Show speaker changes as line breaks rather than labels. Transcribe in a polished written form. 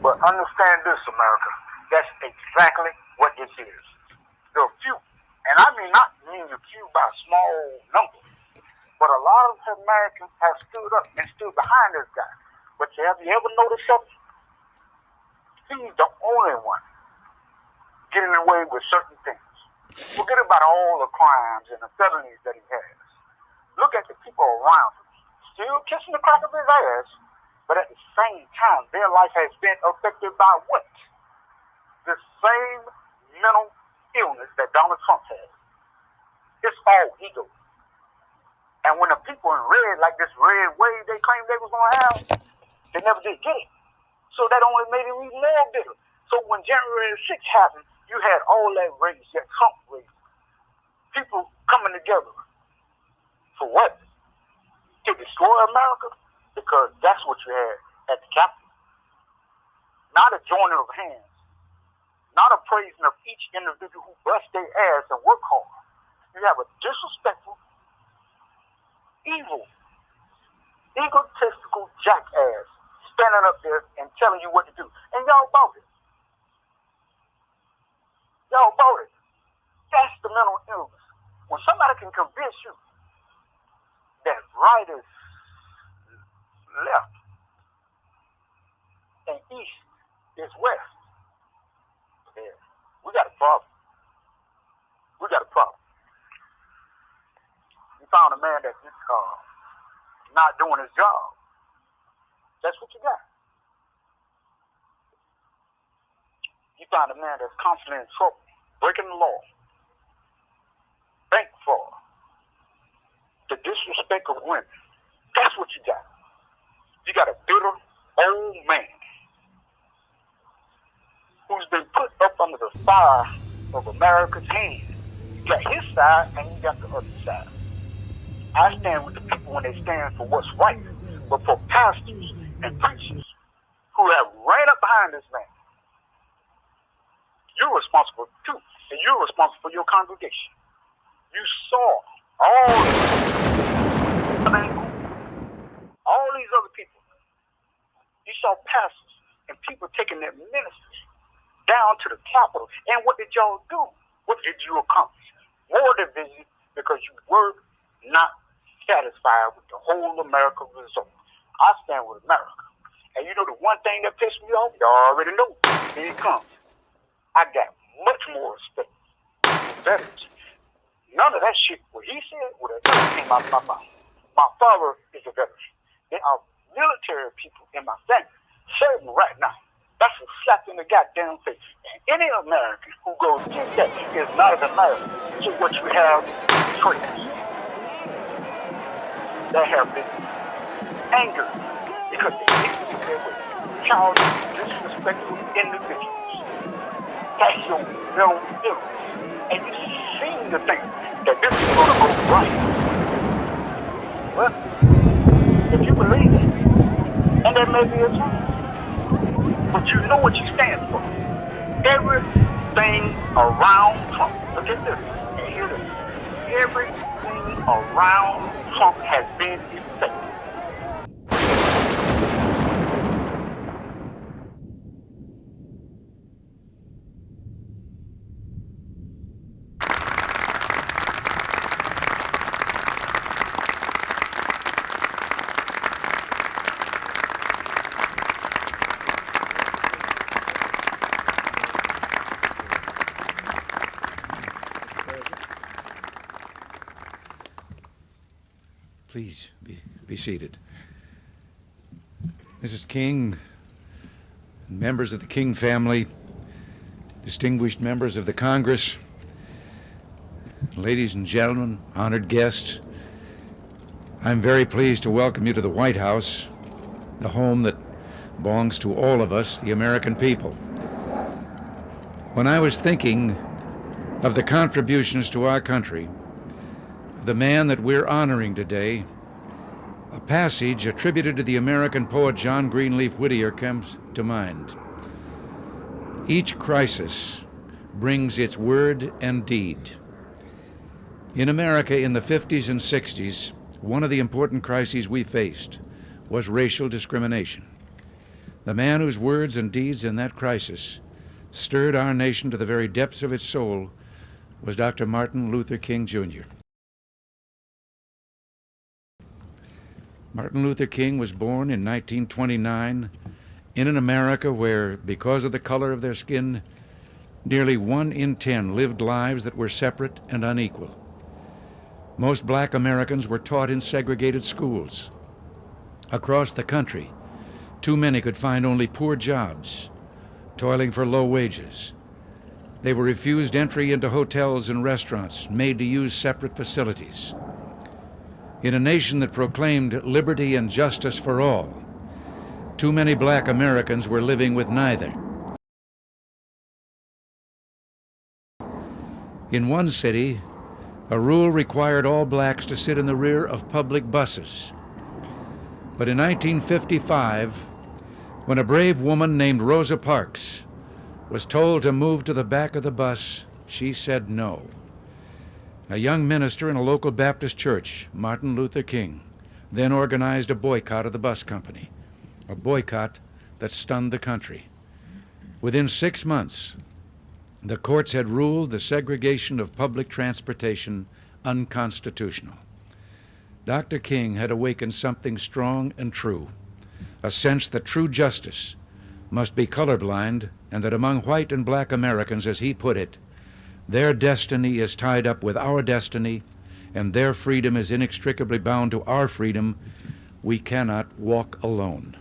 But understand this, America. That's exactly what this is. There are few, and I mean not mean the few by a small number, but a lot of Americans have stood up and stood behind this guy. But have you ever noticed something? He's the only one getting away with certain things. Forget about all the crimes and the felonies that he has. Look at the people around him, still kissing the crack of his ass, but at the same time, their life has been affected by what? The same mental illness that Donald Trump has. It's all ego. And when the people in red, like this red wave they claimed they was going to have, they never did get it. So that only made him even more bitter. So when January 6th happened, you had all that rage, that Trump rage. People coming together. For what? To destroy America? Because that's what you had at the Capitol. Not a joining of hands. Not a praising of each individual who bust their ass and work hard. You have a disrespectful, evil, egotistical jackass standing up there and telling you what to do. And y'all bought it. Y'all bought it. That's the mental illness. When somebody can convince you that right is left and east is west, yeah, we got a problem. We got a problem. You found a man that's not doing his job. That's what you got. You found a man that's constantly in trouble, breaking the law, bank fraud, the disrespect of women. That's what you got. You got a bitter old man who's been put up under the fire of America's hand. You got his side and you got the other side. I stand with the people when they stand for what's right, but for pastors and preachers who have ran up behind this man, you're responsible too, and you're responsible for your congregation. You saw all these other people. You saw pastors and people taking their ministries down to the Capitol. And what did y'all do? What did you accomplish? More division because you were not satisfied with the whole America result. I stand with America. And you know the one thing that pissed me off? Y'all already know. Here it comes. I got much more respect for veterans. None of that shit, what he said, would have never came out of my mouth. My father is a veteran. There are military people in my family serving right now. That's a slap in the goddamn face. And any American who goes against that is not an American. So what you have is traitors that have been angered because they didn't get their way. Childish, disrespectful individuals. That's your mental illness. And you seem to think that this is going to go right. Well, if you believe it, and that may be a truth, but you know what you stand for. Everything around Trump, look at this, and hear this. Everything around Trump has been effective.
Please be seated. Mrs. King, members of the King family, distinguished members of the Congress, ladies and gentlemen, honored guests, I'm very pleased to welcome you to the White House, the home that belongs to all of us, the American people. When I was thinking of the contributions to our country, the man that we're honoring today, a passage attributed to the American poet John Greenleaf Whittier comes to mind. Each crisis brings its word and deed. In America in the 50s and 60s, one of the important crises we faced was racial discrimination. The man whose words and deeds in that crisis stirred our nation to the very depths of its soul was Dr. Martin Luther King, Jr. Martin Luther King was born in 1929 in an America where, because of the color of their skin, nearly 1 in 10 lived lives that were separate and unequal. Most black Americans were taught in segregated schools. Across the country, too many could find only poor jobs, toiling for low wages. They were refused entry into hotels and restaurants, made to use separate facilities. In a nation that proclaimed liberty and justice for all, too many black Americans were living with neither. In one city, a rule required all blacks to sit in the rear of public buses. But in 1955, when a brave woman named Rosa Parks was told to move to the back of the bus, she said no. A young minister in a local Baptist church, Martin Luther King, then organized a boycott of the bus company, a boycott that stunned the country. Within 6 months, the courts had ruled the segregation of public transportation unconstitutional. Dr. King had awakened something strong and true, a sense that true justice must be colorblind, and that among white and black Americans, as he put it, their destiny is tied up with our destiny, and their freedom is inextricably bound to our freedom. We cannot walk alone.